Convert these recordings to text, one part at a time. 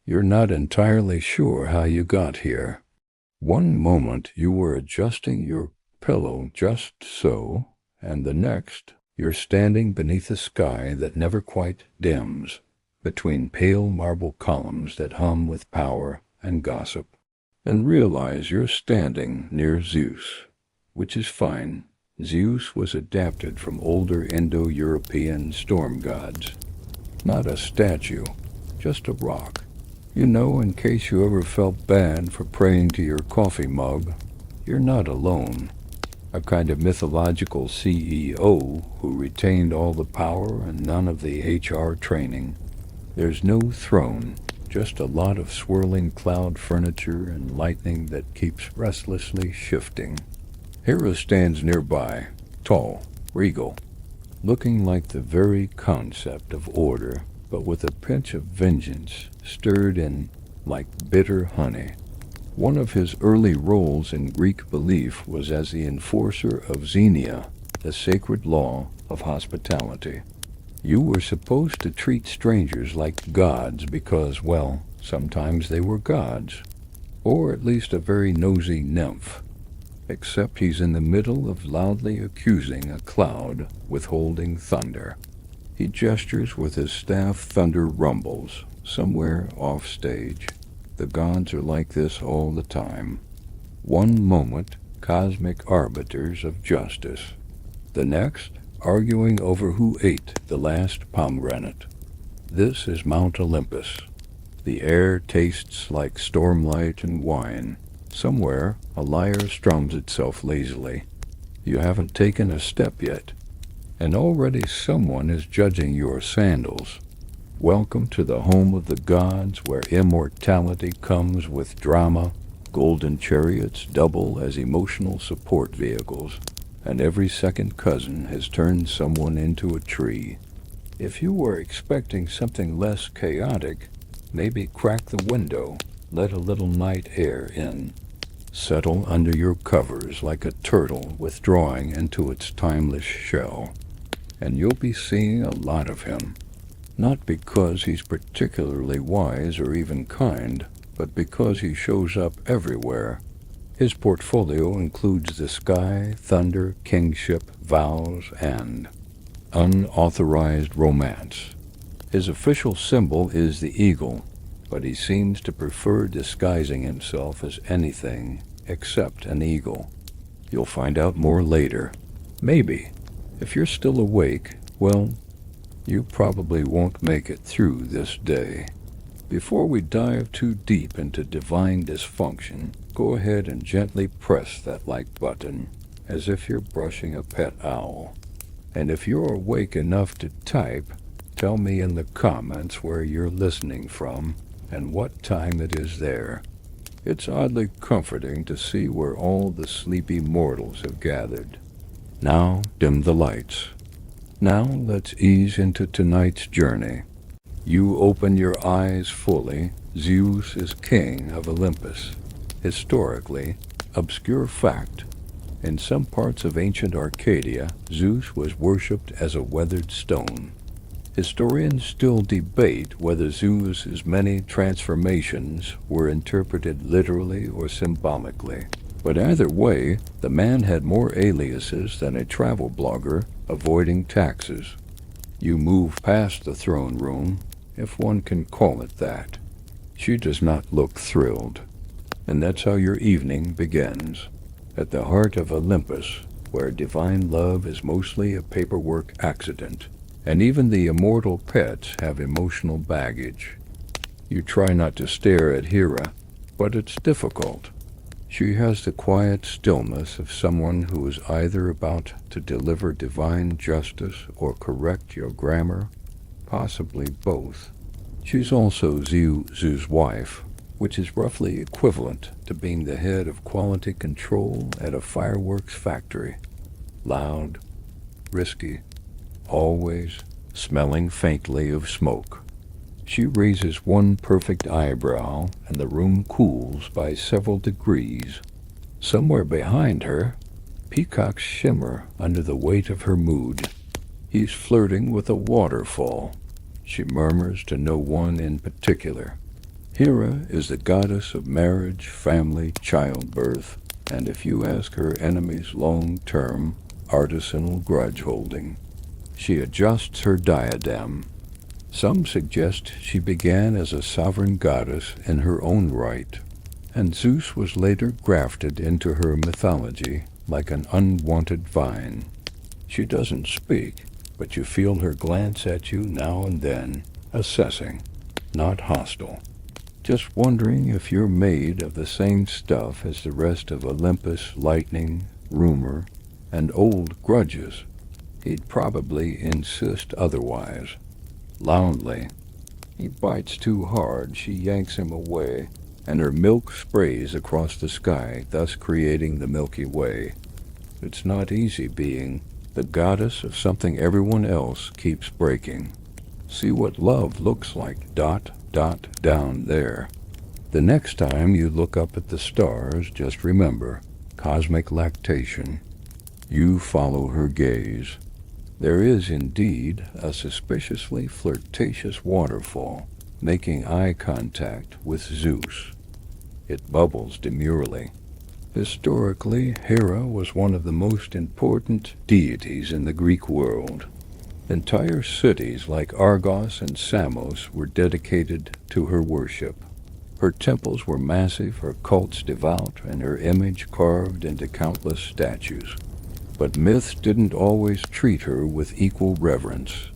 You're not entirely sure how you got here. One moment you were adjusting your pillow just so, and the next you're standing beneath a sky that never quite dims, between pale marble columns that hum with power and gossip, and realize you're standing near Zeus, which is fine. Zeus was adapted from older Indo-European storm gods. Not a statue, just a rock. You know, in case you ever felt bad for praying to your coffee mug, you're not alone. A kind of mythological CEO who retained all the power and none of the HR training. There's no throne, just a lot of swirling cloud furniture and lightning that keeps restlessly shifting. Hera stands nearby, tall, regal, looking like the very concept of order, but with a pinch of vengeance stirred in like bitter honey. One of his early roles in Greek belief was as the enforcer of Xenia, the sacred law of hospitality. You were supposed to treat strangers like gods because, well, sometimes they were gods, or at least a very nosy nymph. Except he's in the middle of loudly accusing a cloud withholding thunder. He gestures with his staff, thunder rumbles, somewhere off stage. The gods are like this all the time. One moment, cosmic arbiters of justice. The next, arguing over who ate the last pomegranate. This is Mount Olympus. The air tastes like stormlight and wine. Somewhere, a lyre strums itself lazily. You haven't taken a step yet, and already someone is judging your sandals. Welcome to the home of the gods, where immortality comes with drama. Golden chariots double as emotional support vehicles, and every second cousin has turned someone into a tree. If you were expecting something less chaotic, maybe crack the window, let a little night air in. Settle under your covers like a turtle withdrawing into its timeless shell, and you'll be seeing a lot of him. Not because he's particularly wise or even kind, but because he shows up everywhere. His portfolio includes the sky, thunder, kingship, vows, and unauthorized romance. His official symbol is the eagle, but he seems to prefer disguising himself as anything except an eagle. You'll find out more later. Maybe. If you're still awake, well, you probably won't make it through this day. Before we dive too deep into divine dysfunction, go ahead and gently press that like button, as if you're brushing a pet owl. And if you're awake enough to type, tell me in the comments where you're listening from and what time it is there. It's oddly comforting to see where all the sleepy mortals have gathered. Now dim the lights. Now let's ease into tonight's journey. You open your eyes fully. Zeus is king of Olympus. Historically, obscure fact. In some parts of ancient Arcadia, Zeus was worshipped as a weathered stone. Historians still debate whether Zeus's many transformations were interpreted literally or symbolically. But either way, the man had more aliases than a travel blogger avoiding taxes. You move past the throne room, if one can call it that. She does not look thrilled. And that's how your evening begins. At the heart of Olympus, where divine love is mostly a paperwork accident, and even the immortal pets have emotional baggage. You try not to stare at Hera, but it's difficult. She has the quiet stillness of someone who is either about to deliver divine justice or correct your grammar, possibly both. She's also Zeus's wife, which is roughly equivalent to being the head of quality control at a fireworks factory. Loud, risky, always smelling faintly of smoke. She raises one perfect eyebrow, and the room cools by several degrees. Somewhere behind her, peacocks shimmer under the weight of her mood. He's flirting with a waterfall. She murmurs to no one in particular. Hera is the goddess of marriage, family, childbirth, and if you ask her enemies long-term, artisanal grudge-holding. She adjusts her diadem. Some suggest she began as a sovereign goddess in her own right, and Zeus was later grafted into her mythology like an unwanted vine. She doesn't speak, but you feel her glance at you now and then, assessing, not hostile. Just wondering if you're made of the same stuff as the rest of Olympus, lightning, rumor, and old grudges. He'd probably insist otherwise. Loudly. He bites too hard, she yanks him away, and her milk sprays across the sky, thus creating the Milky Way. It's not easy being the goddess of something everyone else keeps breaking. See what love looks like, down there. The next time you look up at the stars, just remember, cosmic lactation. You follow her gaze. There is indeed a suspiciously flirtatious waterfall, making eye contact with Zeus. It bubbles demurely. Historically, Hera was one of the most important deities in the Greek world. Entire cities like Argos and Samos were dedicated to her worship. Her temples were massive, her cults devout, and her image carved into countless statues. But myths didn't always treat her with equal reverence.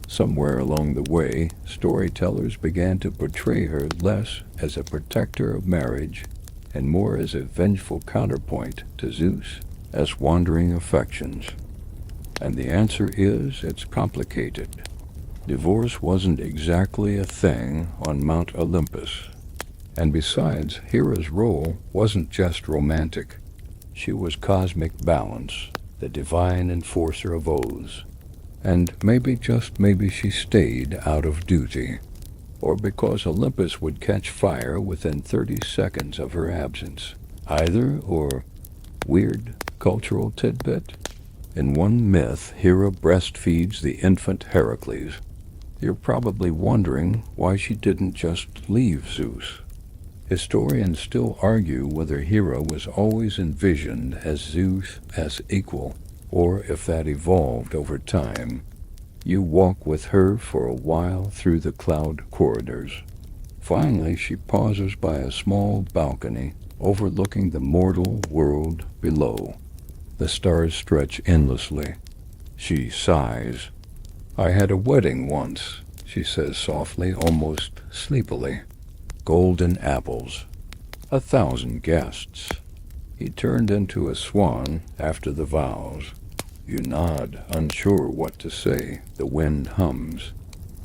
Somewhere along the way, storytellers began to portray her less as a protector of marriage and more as a vengeful counterpoint to Zeus as wandering affections. And the answer is, it's complicated. Divorce wasn't exactly a thing on Mount Olympus. And besides, Hera's role wasn't just romantic. She was cosmic balance, the divine enforcer of oaths. And maybe, just maybe, she stayed out of duty. Or because Olympus would catch fire within 30 seconds of her absence. Either or. Weird cultural tidbit. In one myth, Hera breastfeeds the infant Heracles. You're probably wondering why she didn't just leave Zeus. Historians still argue whether Hera was always envisioned as Zeus as equal, or if that evolved over time. You walk with her for a while through the cloud corridors. Finally, she pauses by a small balcony overlooking the mortal world below. The stars stretch endlessly. She sighs. "I had a wedding once," she says softly, almost sleepily. "Golden apples. 1,000 guests. He turned into a swan after the vows." You nod, unsure what to say. The wind hums.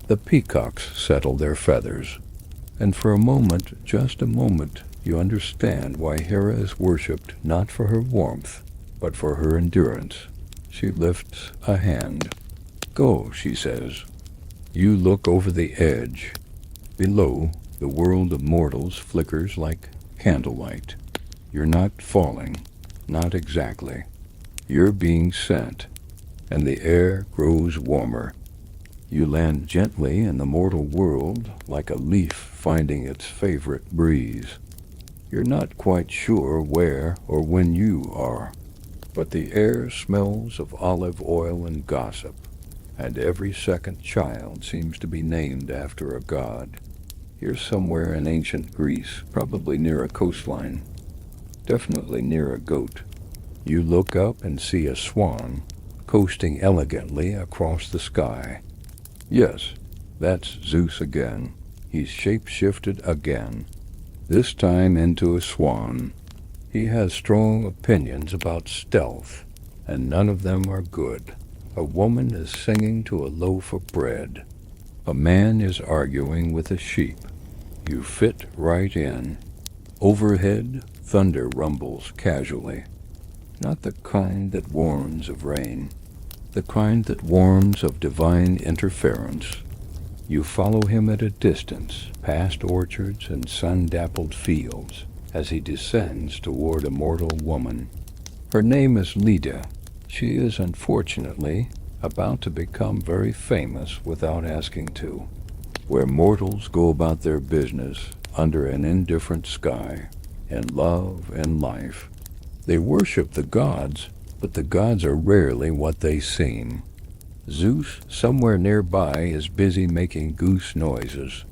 The peacocks settle their feathers. And for a moment, just a moment, you understand why Hera is worshipped not for her warmth, but for her endurance. She lifts a hand. "Go," she says. You look over the edge. Below, the world of mortals flickers like candlelight. You're not falling. Not exactly. You're being sent, and the air grows warmer. You land gently in the mortal world like a leaf finding its favorite breeze. You're not quite sure where or when you are, but the air smells of olive oil and gossip, and every second child seems to be named after a god. You're somewhere in ancient Greece, probably near a coastline, definitely near a goat. You look up and see a swan coasting elegantly across the sky. Yes, that's Zeus again. He's shape-shifted again, this time into a swan. He has strong opinions about stealth, and none of them are good. A woman is singing to a loaf of bread. A man is arguing with a sheep. You fit right in. Overhead, thunder rumbles casually. Not the kind that warns of rain. The kind that warns of divine interference. You follow him at a distance, past orchards and sun-dappled fields, as he descends toward a mortal woman. Her name is Leda. She is unfortunately about to become very famous without asking to. Where mortals go about their business, under an indifferent sky, in love and life. They worship the gods, but the gods are rarely what they seem. Zeus, somewhere nearby, is busy making goose noises.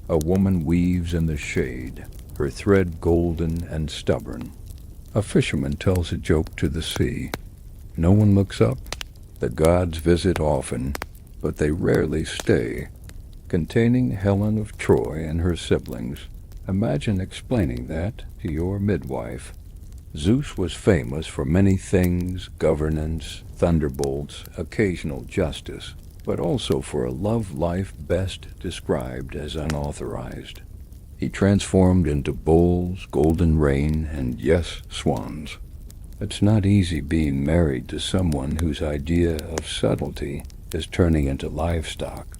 A woman weaves in the shade, her thread golden and stubborn. A fisherman tells a joke to the sea. No one looks up. The gods visit often, but they rarely stay. Containing Helen of Troy and her siblings. Imagine explaining that to your midwife. Zeus was famous for many things: governance, thunderbolts, occasional justice, but also for a love life best described as unauthorized. He transformed into bulls, golden rain, and yes, swans. It's not easy being married to someone whose idea of subtlety is turning into livestock.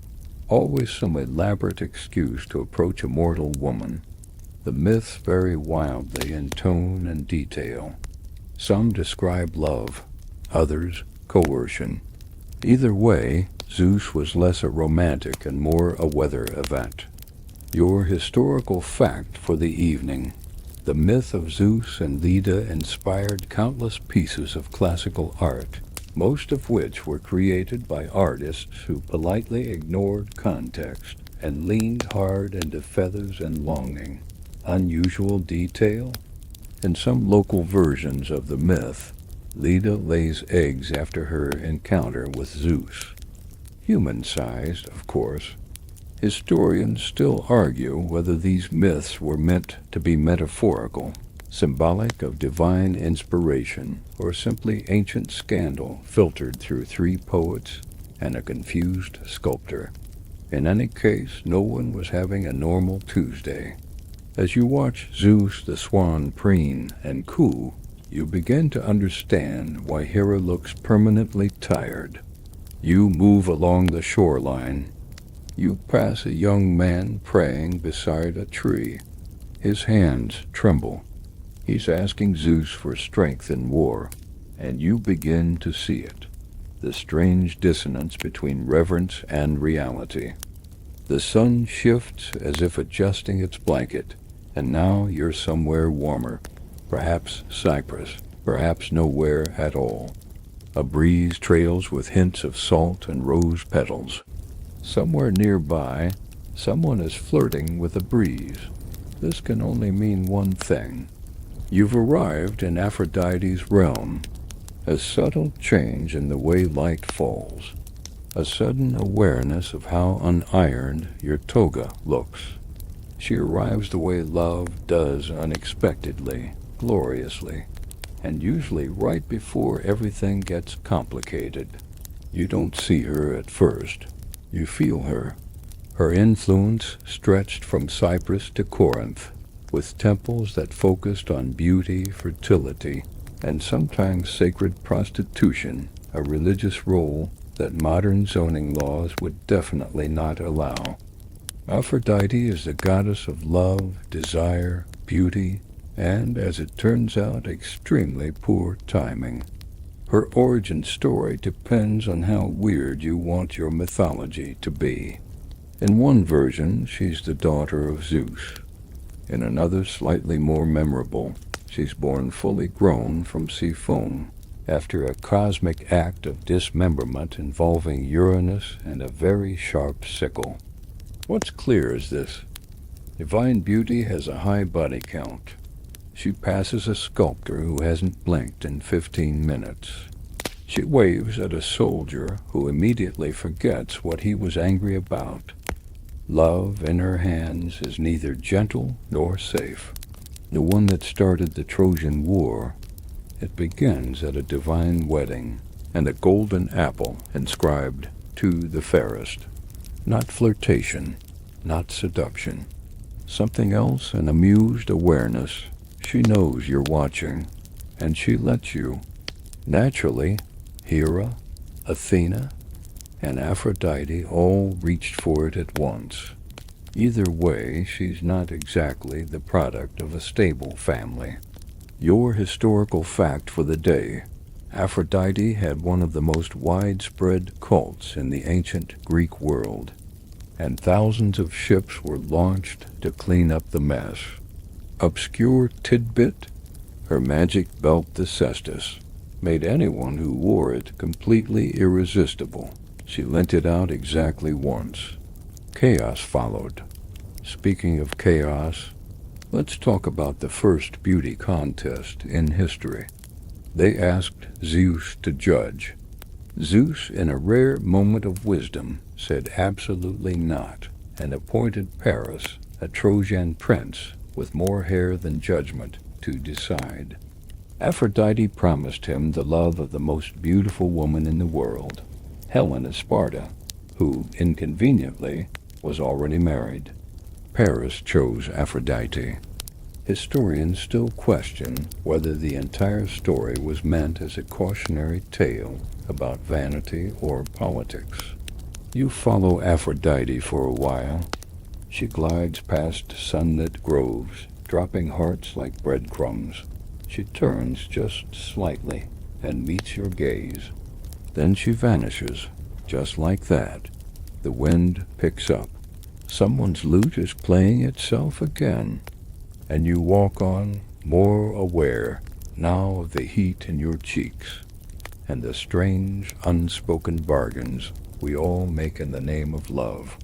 Always some elaborate excuse to approach a mortal woman. The myths vary wildly in tone and detail. Some describe love, others coercion. Either way, Zeus was less a romantic and more a weather event. Your historical fact for the evening. The myth of Zeus and Leda inspired countless pieces of classical art, most of which were created by artists who politely ignored context and leaned hard into feathers and longing. Unusual detail? In some local versions of the myth, Leda lays eggs after her encounter with Zeus. Human-sized, of course. Historians still argue whether these myths were meant to be metaphorical, symbolic of divine inspiration, or simply ancient scandal filtered through 3 poets and a confused sculptor. In any case, no one was having a normal Tuesday. As you watch Zeus the swan preen and coo, you begin to understand why Hera looks permanently tired. You move along the shoreline. You pass a young man praying beside a tree. His hands tremble. He's asking Zeus for strength in war, and you begin to see it. The strange dissonance between reverence and reality. The sun shifts as if adjusting its blanket, and now you're somewhere warmer, perhaps Cyprus, perhaps nowhere at all. A breeze trails with hints of salt and rose petals. Somewhere nearby, someone is flirting with a breeze. This can only mean one thing. You've arrived in Aphrodite's realm. A subtle change in the way light falls. A sudden awareness of how unironed your toga looks. She arrives the way love does, unexpectedly, gloriously, and usually right before everything gets complicated. You don't see her at first. You feel her. Her influence stretched from Cyprus to Corinth, with temples that focused on beauty, fertility, and sometimes sacred prostitution, a religious role that modern zoning laws would definitely not allow. Aphrodite is the goddess of love, desire, beauty, and, as it turns out, extremely poor timing. Her origin story depends on how weird you want your mythology to be. In one version, she's the daughter of Zeus. In another, slightly more memorable, she's born fully grown from sea foam, after a cosmic act of dismemberment involving Uranus and a very sharp sickle. What's clear is this. Divine beauty has a high body count. She passes a sculptor who hasn't blinked in 15 minutes. She waves at a soldier who immediately forgets what he was angry about. Love in her hands is neither gentle nor safe. The one that started the Trojan War. It begins at a divine wedding and a golden apple inscribed, "To the fairest." Not flirtation, not seduction. Something else, an amused awareness. She knows you're watching, and she lets you. Naturally, Hera, Athena, and Aphrodite all reached for it at once. Either way, she's not exactly the product of a stable family. Your historical fact for the day. Aphrodite had one of the most widespread cults in the ancient Greek world. and thousands of ships were launched to clean up the mess. Obscure tidbit? Her magic belt, the cestus, made anyone who wore it completely irresistible. She lent it out exactly once. Chaos followed. Speaking of chaos, let's talk about the first beauty contest in history. They asked Zeus to judge. Zeus, in a rare moment of wisdom, said absolutely not, and appointed Paris, a Trojan prince with more hair than judgment, to decide. Aphrodite promised him the love of the most beautiful woman in the world, Helen of Sparta, who, inconveniently, was already married. Paris chose Aphrodite. Historians still question whether the entire story was meant as a cautionary tale about vanity or politics. You follow Aphrodite for a while. She glides past sunlit groves, dropping hearts like breadcrumbs. She turns just slightly and meets your gaze. Then she vanishes, just like that. The wind picks up. Someone's lute is playing itself again, and you walk on, more aware now of the heat in your cheeks and the strange, unspoken bargains we all make in the name of love.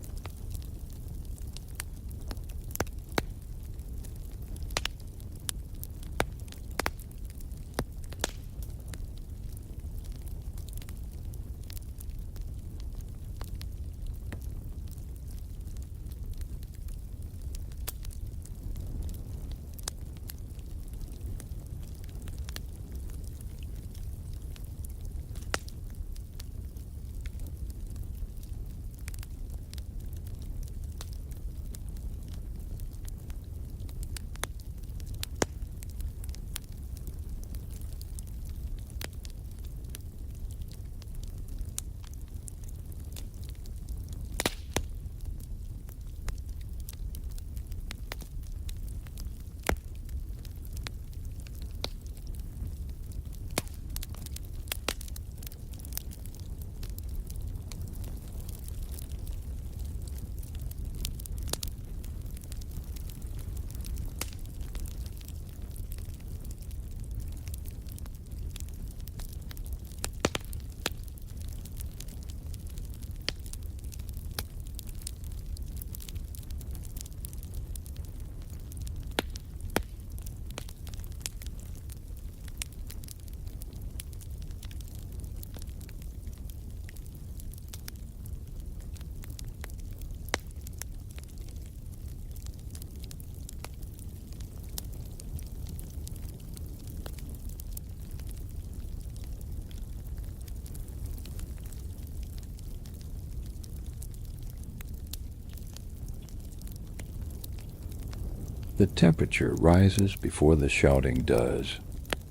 The temperature rises before the shouting does.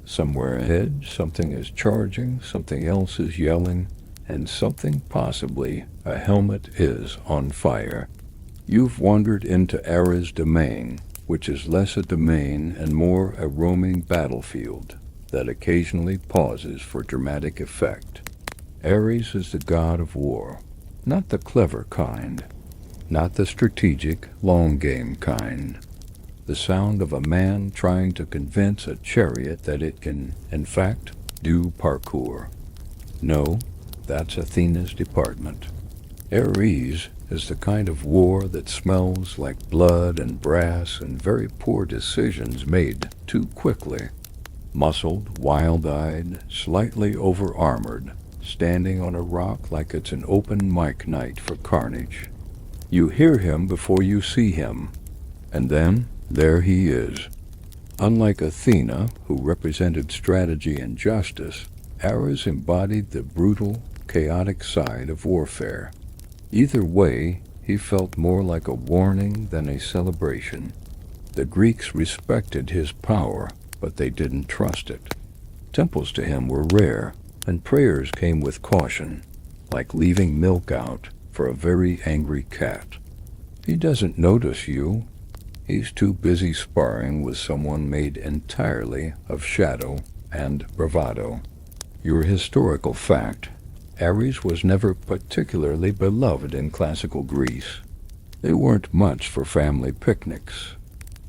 Somewhere ahead, something is charging, something else is yelling, and something, possibly a helmet, is on fire. You've wandered into Ares' domain, which is less a domain and more a roaming battlefield that occasionally pauses for dramatic effect. Ares is the god of war, not the clever kind, not the strategic, long-game kind. The sound of a man trying to convince a chariot that it can, in fact, do parkour. No, that's Athena's department. Ares is the kind of war that smells like blood and brass and very poor decisions made too quickly. Muscled, wild-eyed, slightly over-armored, standing on a rock like it's an open mic night for carnage. You hear him before you see him, and then there he is. Unlike Athena, who represented strategy and justice, Ares embodied the brutal, chaotic side of warfare. Either way, he felt more like a warning than a celebration. The Greeks respected his power, but they didn't trust it. Temples to him were rare, and prayers came with caution, like leaving milk out for a very angry cat. He doesn't notice you. He's too busy sparring with someone made entirely of shadow and bravado. Your historical fact: Ares was never particularly beloved in classical Greece. They weren't much for family picnics,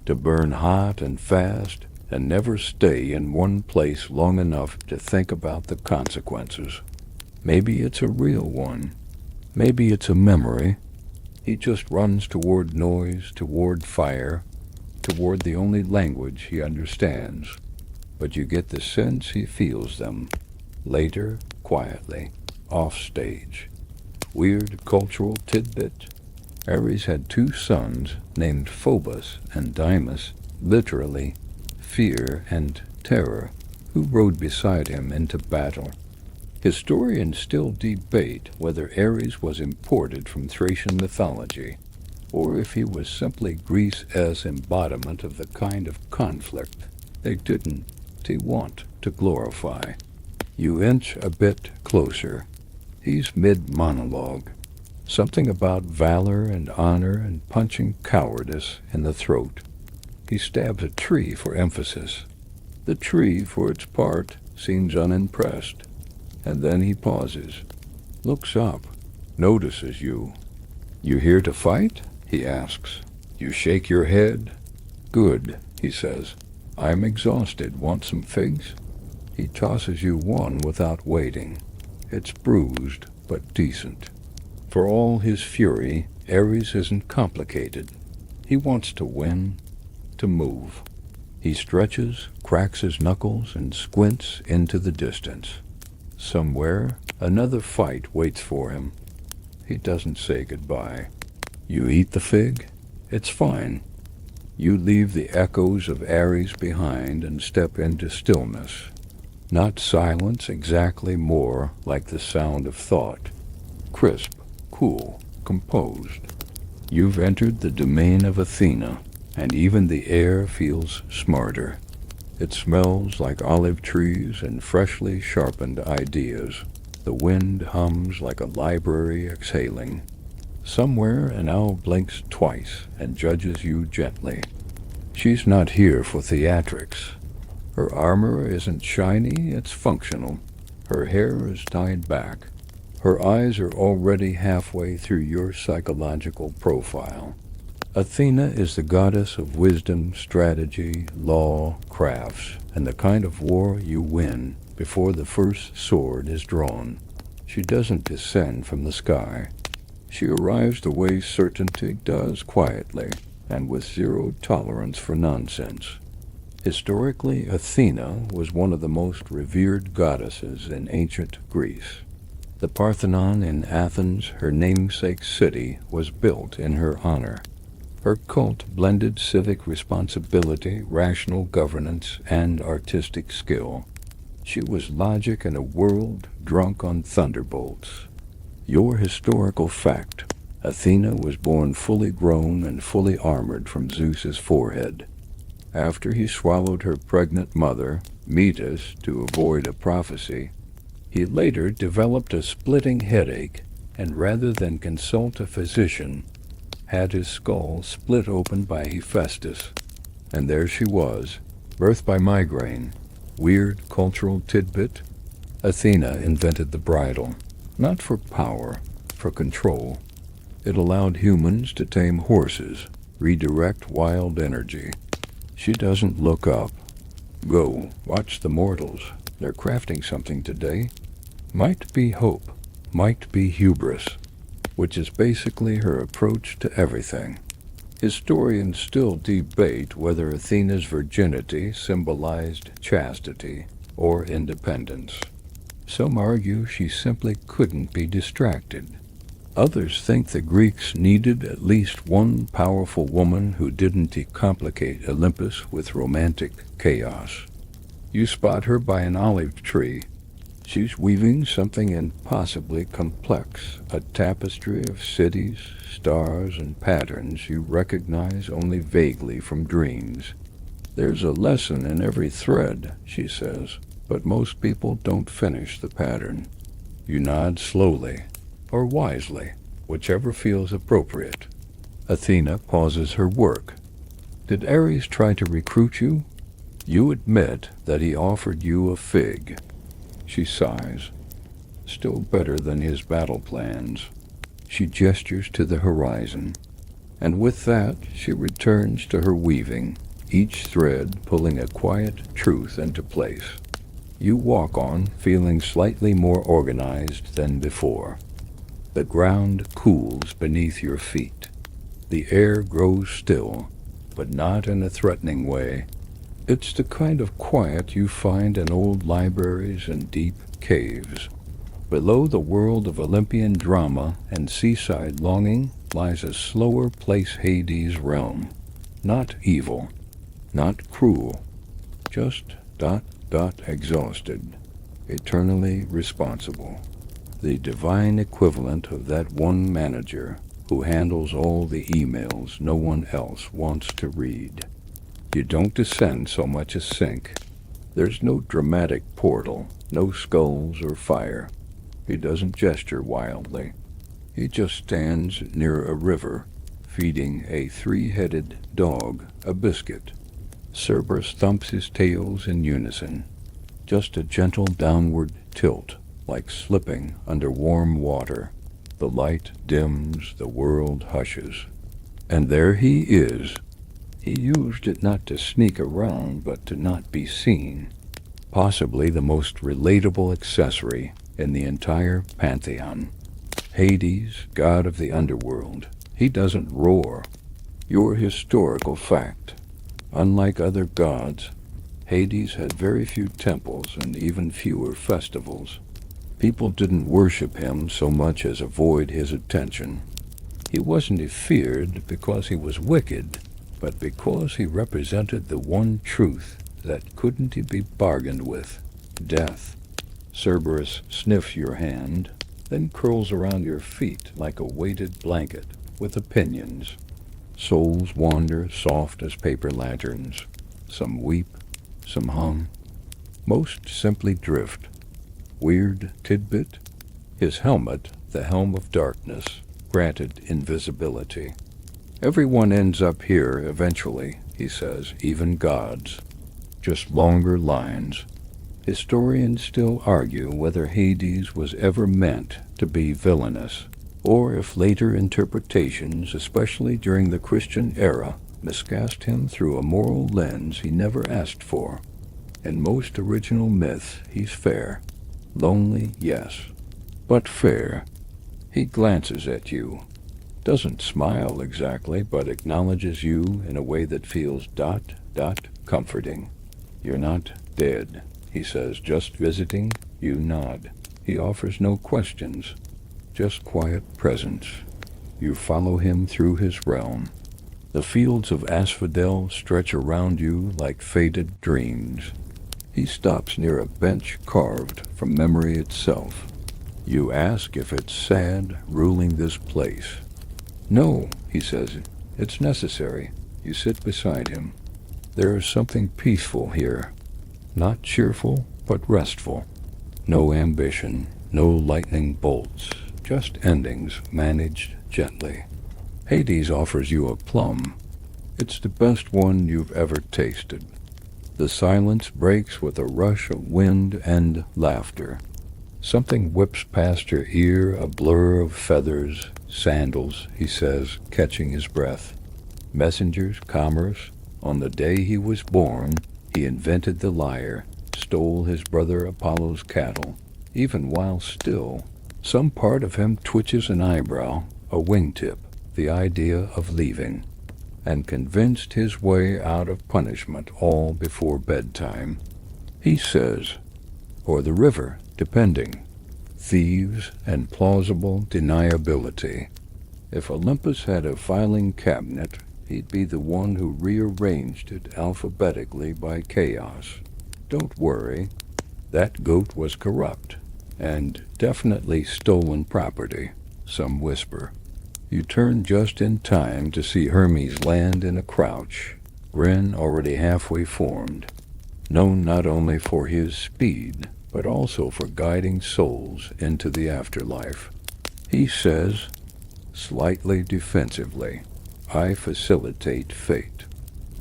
to burn hot and fast and never stay in one place long enough to think about the consequences. Maybe it's a real one. Maybe it's a memory. He just runs toward noise, toward fire, toward the only language he understands. But you get the sense he feels them. Later, quietly, off stage. Weird cultural tidbit. Ares had two sons named Phobos and Deimos, literally fear and terror, who rode beside him into battle. Historians still debate whether Ares was imported from Thracian mythology, or if he was simply Greece's embodiment of the kind of conflict they didn't want to glorify. You inch a bit closer. He's mid-monologue. Something about valor and honor and punching cowardice in the throat. He stabs a tree for emphasis. The tree, for its part, seems unimpressed. And then he pauses, looks up, notices you. "You here to fight?" he asks. You shake your head. "Good," he says. "I'm exhausted. Want some figs?" He tosses you one without waiting. It's bruised, but decent. For all his fury, Ares isn't complicated. He wants to win, to move. He stretches, cracks his knuckles, and squints into the distance. Somewhere, another fight waits for him. He doesn't say goodbye. You eat the fig? It's fine. You leave the echoes of Ares behind and step into stillness. Not silence exactly, more like the sound of thought. Crisp, cool, composed. You've entered the domain of Athena, and even the air feels smarter. It smells like olive trees and freshly sharpened ideas. The wind hums like a library exhaling. Somewhere an owl blinks twice and judges you gently. She's not here for theatrics. Her armor isn't shiny, it's functional. Her hair is tied back. Her eyes are already halfway through your psychological profile. Athena is the goddess of wisdom, strategy, law, crafts, and the kind of war you win before the first sword is drawn. She doesn't descend from the sky. She arrives the way certainty does, quietly, and with zero tolerance for nonsense. Historically, Athena was one of the most revered goddesses in ancient Greece. The Parthenon in Athens, her namesake city, was built in her honor. Her cult blended civic responsibility, rational governance, and artistic skill. She was logic in a world drunk on thunderbolts. Your historical fact: Athena was born fully grown and fully armored from Zeus's forehead. After he swallowed her pregnant mother, Metis, to avoid a prophecy, he later developed a splitting headache, and rather than consult a physician, had his skull split open by Hephaestus. And there she was, birthed by migraine. Weird cultural tidbit: Athena invented the bridle, not for power, for control. It allowed humans to tame horses, redirect wild energy. She doesn't look up. Go, watch the mortals. They're crafting something today. Might be hope, might be hubris, which is basically her approach to everything. Historians still debate whether Athena's virginity symbolized chastity or independence. Some argue she simply couldn't be distracted. Others think the Greeks needed at least one powerful woman who didn't decomplicate Olympus with romantic chaos. You spot her by an olive tree. She's weaving something impossibly complex, a tapestry of cities, stars, and patterns you recognize only vaguely from dreams. There's a lesson in every thread, she says, but most people don't finish the pattern. You nod slowly, or wisely, whichever feels appropriate. Athena pauses her work. Did Ares try to recruit you? You admit that he offered you a fig. She sighs. Still better than his battle plans. She gestures to the horizon. And with that, she returns to her weaving, each thread pulling a quiet truth into place. You walk on, feeling slightly more organized than before. The ground cools beneath your feet. The air grows still, but not in a threatening way. It's the kind of quiet you find in old libraries and deep caves. Below the world of Olympian drama and seaside longing lies a slower place, Hades' realm. Not evil, not cruel, just exhausted, eternally responsible. The divine equivalent of that one manager who handles all the emails no one else wants to read. You don't descend so much as sink. There's no dramatic portal, no skulls or fire. He doesn't gesture wildly. He just stands near a river, feeding a three-headed dog a biscuit. Cerberus thumps his tails in unison, just a gentle downward tilt, like slipping under warm water. The light dims, the world hushes. And there he is. He used it not to sneak around, but to not be seen. Possibly the most relatable accessory in the entire pantheon. Hades, god of the underworld. He doesn't roar. You're historical fact. Unlike other gods, Hades had very few temples and even fewer festivals. People didn't worship him so much as avoid his attention. He wasn't feared because he was wicked, but because he represented the one truth that couldn't be bargained with, death. Cerberus sniffs your hand, then curls around your feet like a weighted blanket with opinions. Souls wander soft as paper lanterns. Some weep, some hum. Most simply drift. Weird tidbit? His helmet, the helm of darkness, granted invisibility. Everyone ends up here eventually, he says, even gods. Just longer lines. Historians still argue whether Hades was ever meant to be villainous, or if later interpretations, especially during the Christian era, miscast him through a moral lens he never asked for. In most original myths, he's fair. Lonely, yes, but fair. He glances at you. Doesn't smile exactly, but acknowledges you in a way that feels comforting. You're not dead, he says, just visiting. You nod. He offers no questions, just quiet presence. You follow him through his realm. The fields of asphodel stretch around you like faded dreams. He stops near a bench carved from memory itself. You ask if it's sad ruling this place. No, he says, it's necessary. You sit beside him. There is something peaceful here. Not cheerful, but restful. No ambition, no lightning bolts, just endings managed gently. Hades offers you a plum. It's the best one you've ever tasted. The silence breaks with a rush of wind and laughter. Something whips past your ear, a blur of feathers, sandals, he says, catching his breath. Messengers, commerce. On the day he was born, he invented the lyre, stole his brother Apollo's cattle. Even while still, some part of him twitches an eyebrow, a wingtip, the idea of leaving, and convinced his way out of punishment all before bedtime. He says, or the river, depending, thieves and plausible deniability. If Olympus had a filing cabinet, he'd be the one who rearranged it alphabetically by chaos. Don't worry, that goat was corrupt, and definitely stolen property, some whisper. You turn just in time to see Hermes land in a crouch, grin already halfway formed, known not only for his speed, but also for guiding souls into the afterlife. He says, slightly defensively, I facilitate fate.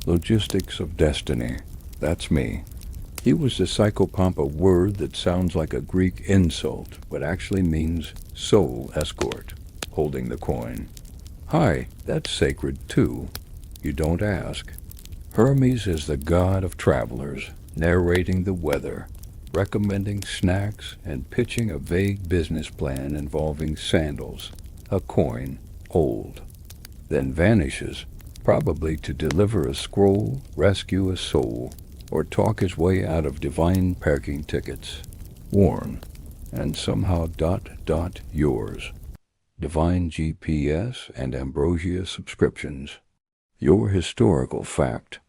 Logistics of destiny, that's me. He was the psychopomp, a word that sounds like a Greek insult, but actually means soul escort, holding the coin. Hi, that's sacred too. You don't ask. Hermes is the god of travelers, narrating the weather, recommending snacks, and pitching a vague business plan involving sandals, a coin, old, then vanishes, probably to deliver a scroll, rescue a soul, or talk his way out of divine parking tickets. Worn, and somehow yours. Divine GPS and Ambrosia subscriptions. Your historical fact.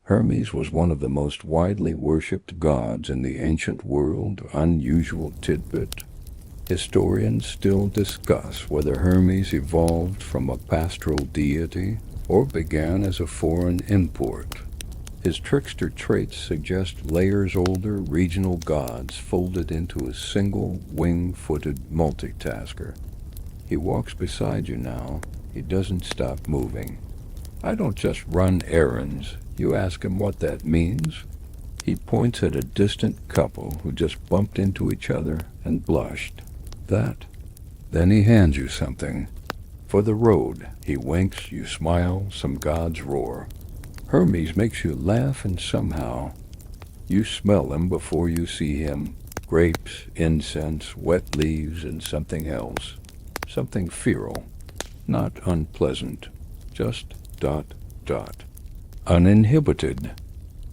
Hermes was one of the most widely worshipped gods in the ancient world. Unusual tidbit. Historians still discuss whether Hermes evolved from a pastoral deity or began as a foreign import. His trickster traits suggest layers older regional gods folded into a single wing-footed multitasker. He walks beside you now. He doesn't stop moving. I don't just run errands. You ask him what that means. He points at a distant couple who just bumped into each other and blushed. That. Then he hands you something. For the road. He winks, you smile, some gods roar. Hermes makes you laugh, and somehow you smell him before you see him. Grapes, incense, wet leaves, and something else. Something feral. Not unpleasant. Just ... Uninhibited.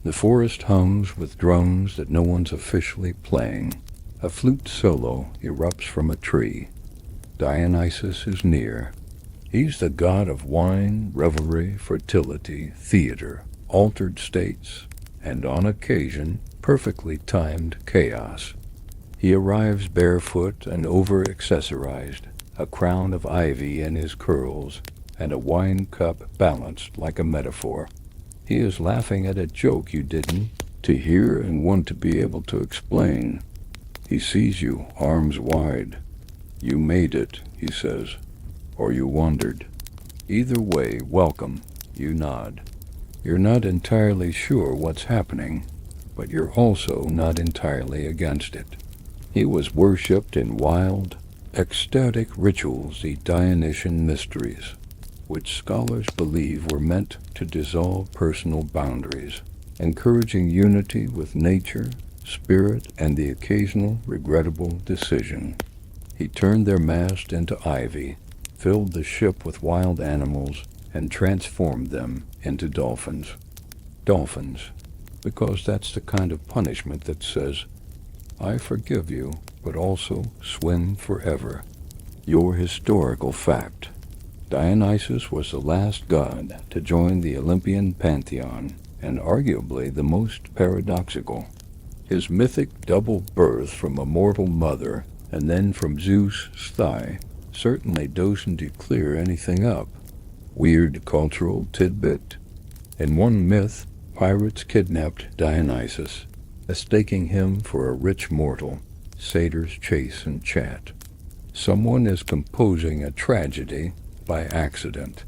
The forest hums with drums that no one's officially playing. A flute solo erupts from a tree. Dionysus is near. He's the god of wine, revelry, fertility, theater, altered states, and on occasion, perfectly timed chaos. He arrives barefoot and over-accessorized, a crown of ivy in his curls, and a wine cup balanced like a metaphor. He is laughing at a joke you didn't to hear and want to be able to explain. He sees you, arms wide. You made it, he says, or you wandered. Either way, welcome, you nod. You're not entirely sure what's happening, but you're also not entirely against it. He was worshipped in wild, ecstatic rituals, the Dionysian mysteries, which scholars believe were meant to dissolve personal boundaries, encouraging unity with nature, spirit, and the occasional regrettable decision. He turned their mast into ivy, filled the ship with wild animals, and transformed them into dolphins. Dolphins, because that's the kind of punishment that says, I forgive you, but also swim forever. Your historical fact. Dionysus was the last god to join the Olympian pantheon, and arguably the most paradoxical. His mythic double birth from a mortal mother and then from Zeus' thigh certainly doesn't clear anything up. Weird cultural tidbit. In one myth, pirates kidnapped Dionysus, mistaking him for a rich mortal. Satyrs chase and chat. Someone is composing a tragedy by accident.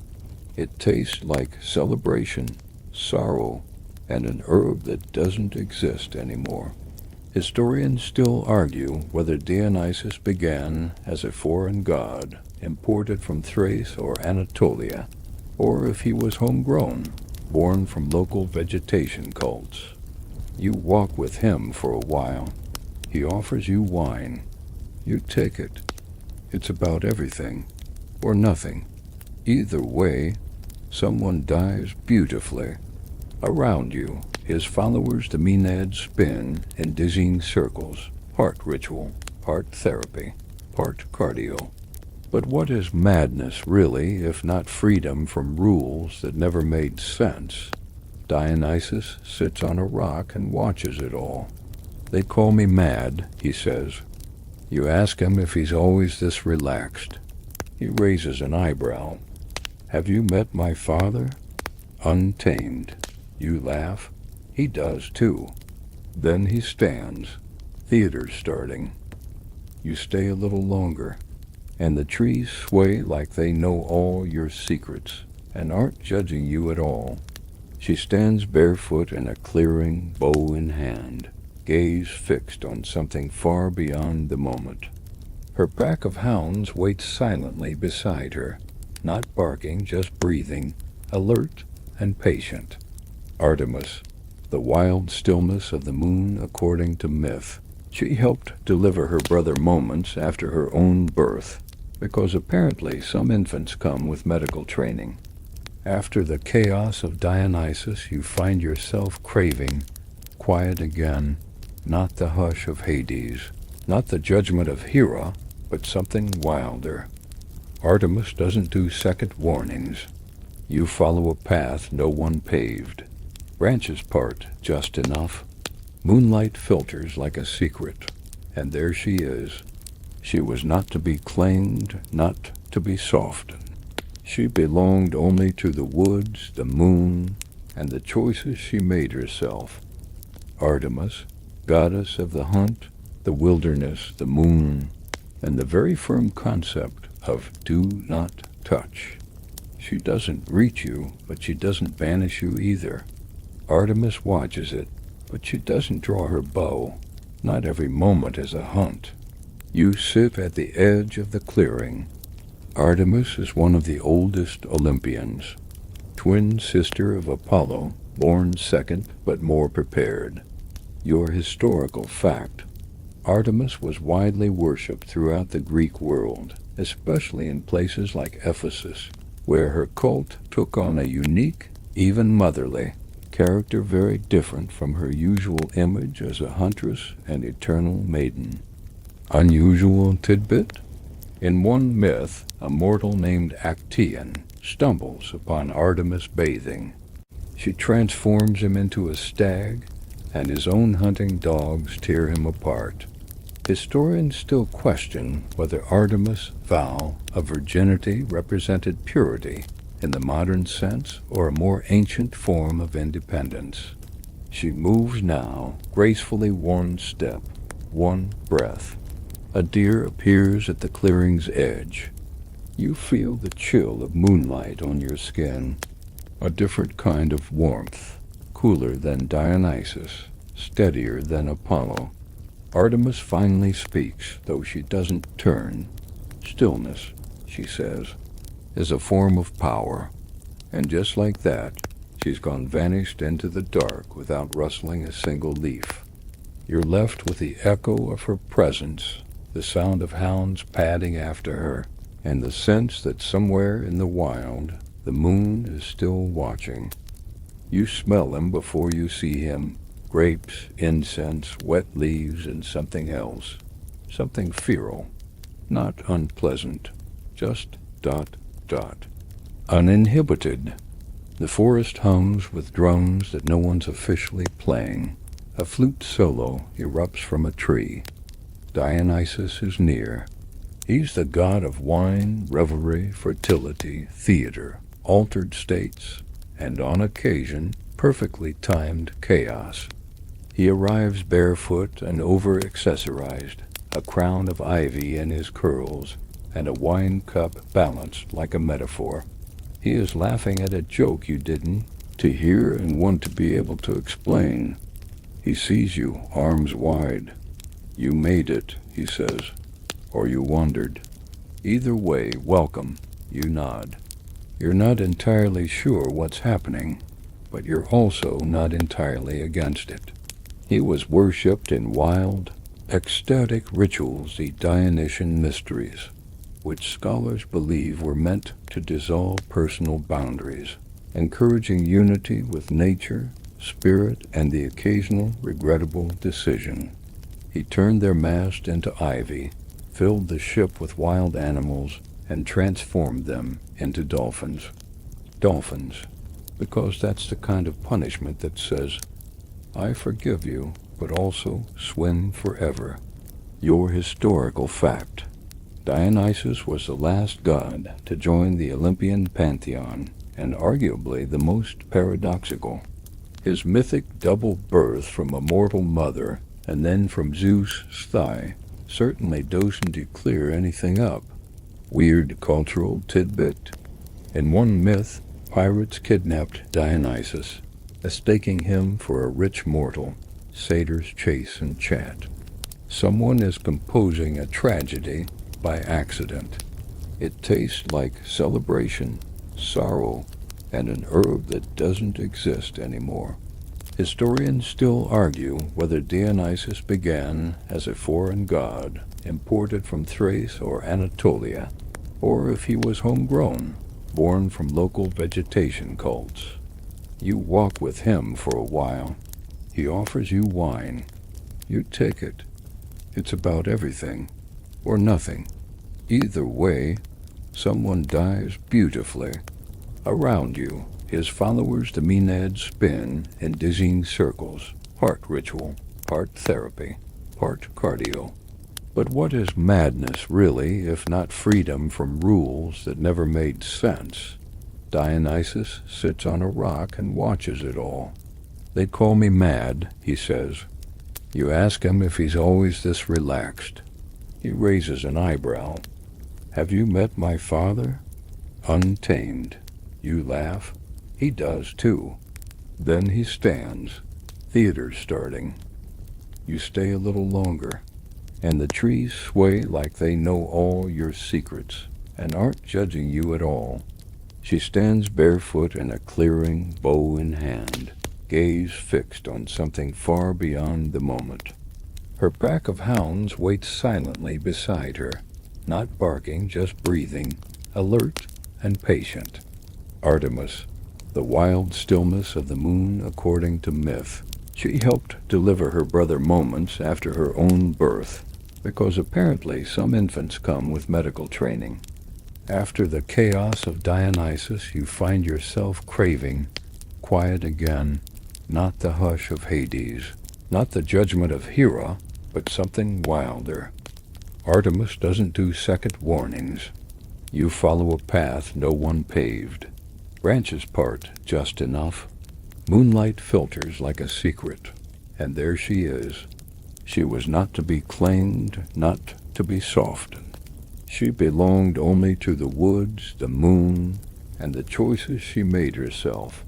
It tastes like celebration, sorrow, and an herb that doesn't exist anymore. Historians still argue whether Dionysus began as a foreign god imported from Thrace or Anatolia, or if he was homegrown, born from local vegetation cults. You walk with him for a while. He offers you wine. You take it. It's about everything, or nothing. Either way, someone dies beautifully. Around you, his followers, the Maenads, spin in dizzying circles, part ritual, part therapy, part cardio. But what is madness, really, if not freedom from rules that never made sense? Dionysus sits on a rock and watches it all. They call me mad, he says. You ask him if he's always this relaxed. He raises an eyebrow. Have you met my father? Untamed. You laugh. He does too. Then he stands. Theater's starting. You stay a little longer, and the trees sway like they know all your secrets and aren't judging you at all. She stands barefoot in a clearing, bow in hand, gaze fixed on something far beyond the moment. Her pack of hounds waits silently beside her. not barking, just breathing, alert and patient. Artemis, the wild stillness of the moon according to myth. She helped deliver her brother moments after her own birth, because apparently some infants come with medical training. After the chaos of Dionysus, you find yourself craving quiet again, not the hush of Hades, not the judgment of Hera, but something wilder. Artemis doesn't do second warnings. You follow a path no one paved. Branches part just enough. Moonlight filters like a secret, and there she is. She was not to be claimed, not to be softened. She belonged only to the woods, the moon, and the choices she made herself. Artemis, goddess of the hunt, the wilderness, the moon, and the very firm concept of do not touch. She doesn't reach you, but she doesn't banish you either. Artemis watches it, but she doesn't draw her bow. Not every moment is a hunt. You sit at the edge of the clearing. Artemis is one of the oldest Olympians, twin sister of Apollo, born second but more prepared. Your historical fact: Artemis was widely worshipped throughout the Greek world, especially in places like Ephesus, where her cult took on a unique, even motherly, character very different from her usual image as a huntress and eternal maiden. Unusual tidbit? In one myth, a mortal named Aegean stumbles upon Artemis bathing. She transforms him into a stag, and his own hunting dogs tear him apart. Historians still question whether Artemis' vow of virginity represented purity in the modern sense or a more ancient form of independence. She moves now, gracefully one step, one breath. A deer appears at the clearing's edge. You feel the chill of moonlight on your skin, a different kind of warmth, cooler than Dionysus, steadier than Apollo. Artemis finally speaks, though she doesn't turn. Stillness, she says, is a form of power. And just like that, she's gone vanished into the dark without rustling a single leaf. You're left with the echo of her presence, the sound of hounds padding after her, and the sense that somewhere in the wild, the moon is still watching. You smell him before you see him. Grapes, incense, wet leaves, and something else. Something feral. Not unpleasant. Just ... Uninhibited. The forest hums with drums that no one's officially playing. A flute solo erupts from a tree. Dionysus is near. He's the god of wine, revelry, fertility, theater, altered states, and on occasion, perfectly timed chaos. He arrives barefoot and over-accessorized, a crown of ivy in his curls, and a wine cup balanced like a metaphor. He is laughing at a joke you didn't, to hear and want to be able to explain. He sees you, arms wide. You made it, he says, or you wandered. Either way, welcome, you nod. You're not entirely sure what's happening, but you're also not entirely against it. He was worshipped in wild, ecstatic rituals, the Dionysian mysteries, which scholars believe were meant to dissolve personal boundaries, encouraging unity with nature, spirit, and the occasional regrettable decision. He turned their mast into ivy, filled the ship with wild animals, and transformed them into dolphins. Dolphins, because that's the kind of punishment that says, I forgive you, but also swim forever. Your historical fact. Dionysus was the last god to join the Olympian pantheon, and arguably the most paradoxical. His mythic double birth from a mortal mother and then from Zeus' thigh certainly doesn't clear anything up. Weird cultural tidbit. In one myth, pirates kidnapped Dionysus, mistaking him for a rich mortal. Satyrs chase and chat. Someone is composing a tragedy by accident. It tastes like celebration, sorrow, and an herb that doesn't exist anymore. Historians still argue whether Dionysus began as a foreign god imported from Thrace or Anatolia, or if he was homegrown, born from local vegetation cults. You walk with him for a while. He offers you wine. You take it. It's about everything, or nothing. Either way, someone dies beautifully. Around you, his followers, the Maenads, spin in dizzying circles, part ritual, part therapy, part cardio. But what is madness, really, if not freedom from rules that never made sense? Dionysus sits on a rock and watches it all. They call me mad, he says. You ask him if he's always this relaxed. He raises an eyebrow. Have you met my father? Untamed. You laugh. He does, too. Then he stands. Theater's starting. You stay a little longer, and the trees sway like they know all your secrets and aren't judging you at all. She stands barefoot in a clearing, bow in hand, gaze fixed on something far beyond the moment. Her pack of hounds waits silently beside her, not barking, just breathing, alert and patient. Artemis, the wild stillness of the moon according to myth. She helped deliver her brother moments after her own birth, because apparently some infants come with medical training. After the chaos of Dionysus, you find yourself craving quiet again, not the hush of Hades, not the judgment of Hera, but something wilder. Artemis doesn't do second warnings. You follow a path no one paved. Branches part just enough. Moonlight filters like a secret, and there she is. She was not to be claimed, not to be softened. She belonged only to the woods, the moon, and the choices she made herself.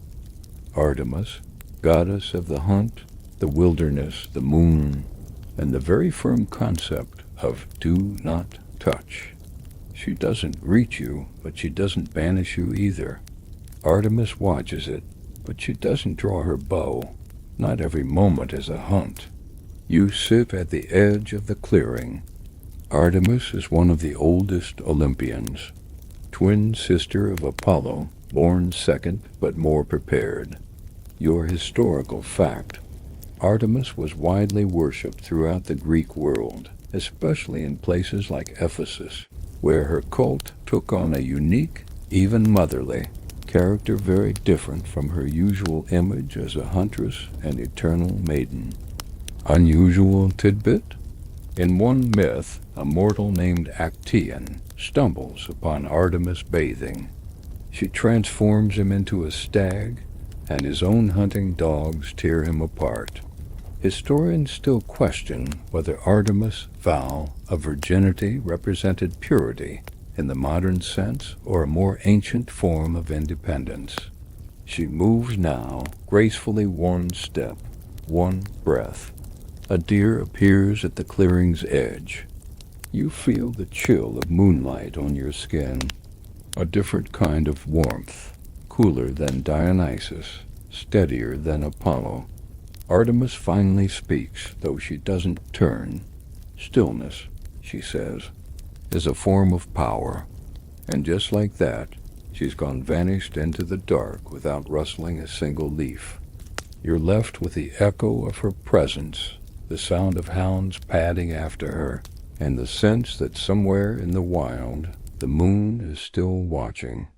Artemis, goddess of the hunt, the wilderness, the moon, and the very firm concept of do not touch. She doesn't reach you, but she doesn't banish you either. Artemis watches it, but she doesn't draw her bow. Not every moment is a hunt. You sit at the edge of the clearing. Artemis is one of the oldest Olympians, twin sister of Apollo, born second but more prepared. Your historical fact. Artemis was widely worshipped throughout the Greek world, especially in places like Ephesus, where her cult took on a unique, even motherly, character very different from her usual image as a huntress and eternal maiden. Unusual tidbit? In one myth, a mortal named Aegean stumbles upon Artemis bathing. She transforms him into a stag, and his own hunting dogs tear him apart. Historians still question whether Artemis' vow of virginity represented purity in the modern sense or a more ancient form of independence. She moves now, gracefully one step, one breath. A deer appears at the clearing's edge. You feel the chill of moonlight on your skin, a different kind of warmth, cooler than Dionysus, steadier than Apollo. Artemis finally speaks, though she doesn't turn. Stillness, she says, is a form of power, and just like that, she's gone vanished into the dark without rustling a single leaf. You're left with the echo of her presence, the sound of hounds padding after her, and the sense that somewhere in the wild, the moon is still watching.